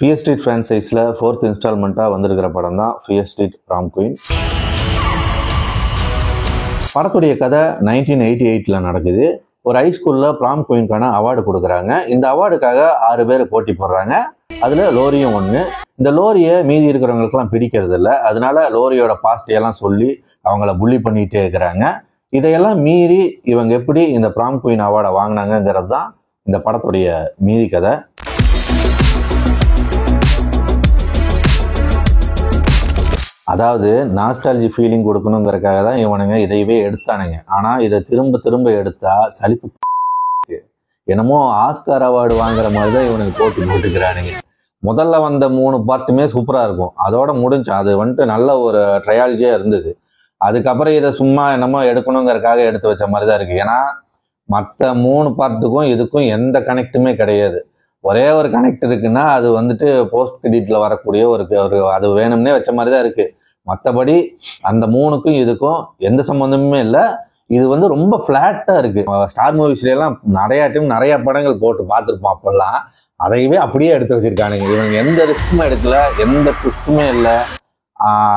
Fear street ஃப்ரான்ச்சைஸில் 4th இன்ஸ்டால்மெண்ட்டாக வந்திருக்கிற படம் தான் ஃபியர் ஸ்ட்ரீட் ப்ராம் குயின். படத்துடைய கதை 1988 நடக்குது. ஒரு ஹைஸ்கூலில் ப்ராம் குயின்கான அவார்டு கொடுக்குறாங்க. இந்த அவார்டுக்காக 6 பேர் போட்டி போடுறாங்க. அதில் லோரியும் ஒன்று. இந்த லோரியை மீதி இருக்கிறவங்களுக்குலாம் பிடிக்கிறது இல்லை. அதனால லோரியோட பாஸ்டையெல்லாம் சொல்லி அவங்கள புள்ளி பண்ணிகிட்டே இருக்கிறாங்க. இதையெல்லாம் மீறி இவங்க எப்படி இந்த ப்ராம் குயின் அவார்டை வாங்கினாங்கிறது தான் இந்த படத்துடைய மீதி கதை. அதாவது நாஸ்டாலஜி ஃபீலிங் கொடுக்கணுங்கிறதுக்காக தான் இவனுங்க இதையவே எடுத்தானுங்க. ஆனால் இதை திரும்ப திரும்ப எடுத்தா சலிப்பு. என்னமோ ஆஸ்கார் அவார்டு வாங்குற மாதிரி தான் இவனுக்கு போட்டுக்கிறானுங்க. முதல்ல வந்த 3 பார்ட்டுமே சூப்பராக இருக்கும். அதோட முடிஞ்சு அது வந்துட்டு நல்ல ஒரு ட்ரையாலஜியாக இருந்தது. அதுக்கப்புறம் இதை சும்மா என்னமோ எடுக்கணுங்கிறதுக்காக எடுத்து வச்ச மாதிரி தான் இருக்குது. ஏன்னா மற்ற 3 பார்ட்டுக்கும் இதுக்கும் எந்த கனெக்டுமே கிடையாது. ஒரே ஒரு கனெக்ட் இருக்குன்னா அது வந்துட்டு போஸ்ட் கிரெடிட்ல வரக்கூடிய ஒரு அது வேணும்னே வச்ச மாதிரி தான் இருக்கு. மற்றபடி அந்த 3க்கும் இதுக்கும் எந்த சம்மந்தமுமே இல்லை. இது வந்து ரொம்ப ஃப்ளாட்டாக இருக்கு. ஸ்டார் மூவிஸ்லாம் நிறைய படங்கள் போட்டு பார்த்துருப்போம். அப்பெல்லாம் அதையவே அப்படியே எடுத்து வச்சிருக்கானுங்க. இவங்க எந்த ரிஸ்க்குமே எடுக்கல, எந்த ட்விஸ்ட்டுமே இல்லை.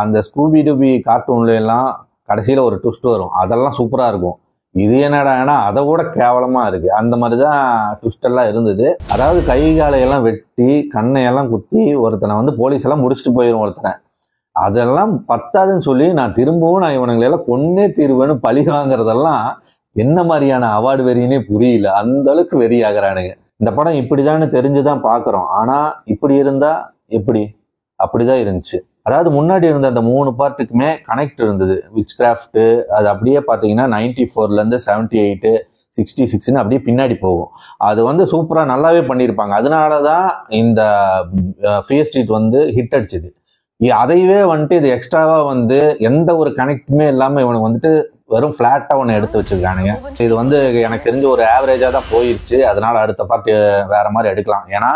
அந்த ஸ்கூபி டூபி கார்ட்டூன்ல எல்லாம் கடைசியில் ஒரு ட்விஸ்ட் வரும், அதெல்லாம் சூப்பராக இருக்கும். இது என்னடானா அதை கூட கேவலமா இருக்கு. அந்த மாதிரிதான் ட்விஸ்ட் எல்லாம் இருந்தது. அதாவது கை காலையெல்லாம் வெட்டி கண்ணையெல்லாம் குத்தி ஒருத்தனை வந்து போலீஸ் எல்லாம் முடிச்சுட்டு போயிடும் ஒருத்தனை. அதெல்லாம் பத்தாதுன்னு சொல்லி நான் திரும்பவும் இவனுங்களெல்லாம் கொன்னே தீர்வேன்னு பழி வாங்குறதெல்லாம் என்ன மாதிரியான அவார்டு வெறின்னே புரியல. அந்த அளவுக்கு வெறி ஆகுறானுங்க. இந்த படம் இப்படிதான்னு தெரிஞ்சுதான் பாக்குறோம். ஆனா இப்படி இருந்தா எப்படி? அப்படிதான் இருந்துச்சு. அதாவது முன்னாடி இருந்த அந்த 3 பார்ட்டுக்குமே கனெக்ட் இருந்தது. விச் கிராஃப்ட் அது அப்படியே பார்த்தீங்கன்னா 94லேருந்து 78, 66ன்னு அப்படியே பின்னாடி போகும். அது வந்து சூப்பராக நல்லாவே பண்ணியிருப்பாங்க. அதனால தான் இந்த ஃபியர் ஸ்ட்ரீட் வந்து ஹிட் அடிச்சுது. அதையவே வந்துட்டு இது எக்ஸ்ட்ராவாக வந்து எந்த ஒரு கனெக்டுமே இல்லாமல் இவனுக்கு வந்துட்டு வெறும் ஃப்ளாட்டாக ஒன்று எடுத்து வச்சிருக்கானுங்க. இது வந்து எனக்கு தெரிஞ்ச ஒரு ஆவரேஜாக தான் போயிடுச்சு. அதனால அடுத்த பார்ட்டு வேற மாதிரி எடுக்கலாம். ஏன்னா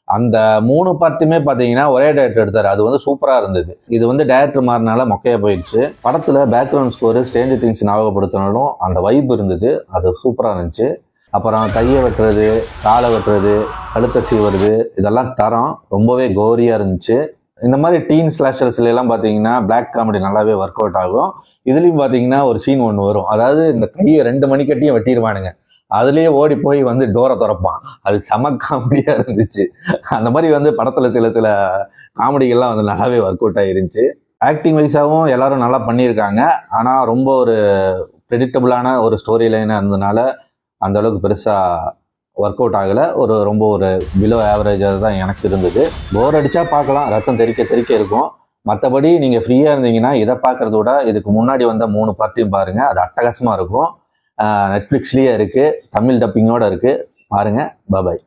அந்த 3 பார்ட்டுமே பார்த்தீங்கன்னா ஒரே டைரக்டர் எடுத்தார். அது வந்து சூப்பராக இருந்தது. இது வந்து டைரக்டர் மாறினால மொக்கையா போயிடுச்சு. படத்தில் பேக்ரவுண்ட் ஸ்கோரு ஸ்ட்ரேஞ்சர் திங்ஸ் ஞாபகப்படுத்தினாலும் அந்த வைப் இருந்தது. அது சூப்பராக இருந்துச்சு. அப்புறம் கையை வெட்டுறது, காலை வெட்டுறது, கழுத்தை சீவுறது இதெல்லாம் தரம் ரொம்பவே கோரியாக இருந்துச்சு. இந்த மாதிரி டீன் ஸ்லாஷர்ஸ்ல எல்லாம் பார்த்தீங்கன்னா பிளாக் காமெடி நல்லாவே ஒர்க் அவுட் ஆகும். இதுலேயும் பார்த்தீங்கன்னா ஒரு சீன் ஒன்று வரும். அதாவது இந்த கையை 2 மணிக்கட்டியும் வெட்டிடுவானுங்க. அதுலயே ஓடி போய் வந்து டோரை திறப்பான். அது செம காமெடியா இருந்துச்சு. அந்த மாதிரி வந்து படத்துல சில காமெடிகள்லாம் வந்து நல்லாவே ஒர்க் அவுட் ஆயிருந்துச்சு. ஆக்டிங் வைஸாகவும் எல்லாரும் நல்லா பண்ணியிருக்காங்க. ஆனா ரொம்ப ஒரு ப்ரெடிக்டபிளான ஒரு ஸ்டோரி லைனா இருந்ததுனால அந்த அளவுக்கு பெருசா ஒர்க் அவுட் ஆகல. ரொம்ப ஒரு பிலோ ஆவரேஜாக தான் எனக்கு இருந்தது. போர் அடிச்சா பார்க்கலாம், ரத்தம் தெறிக்க இருக்கும். மற்றபடி நீங்க ஃப்ரீயா இருந்தீங்கன்னா இதை பார்க்கறத விட இதுக்கு முன்னாடி வந்த 3 பார்ட்டையும் பாருங்க. அது அட்டகாசமா இருக்கும். நெட்ஃப்ளிக்ஸ்லேயே இருக்குது, தமிழ் டப்பிங்கோடு இருக்குது. பாருங்கள். பாய்.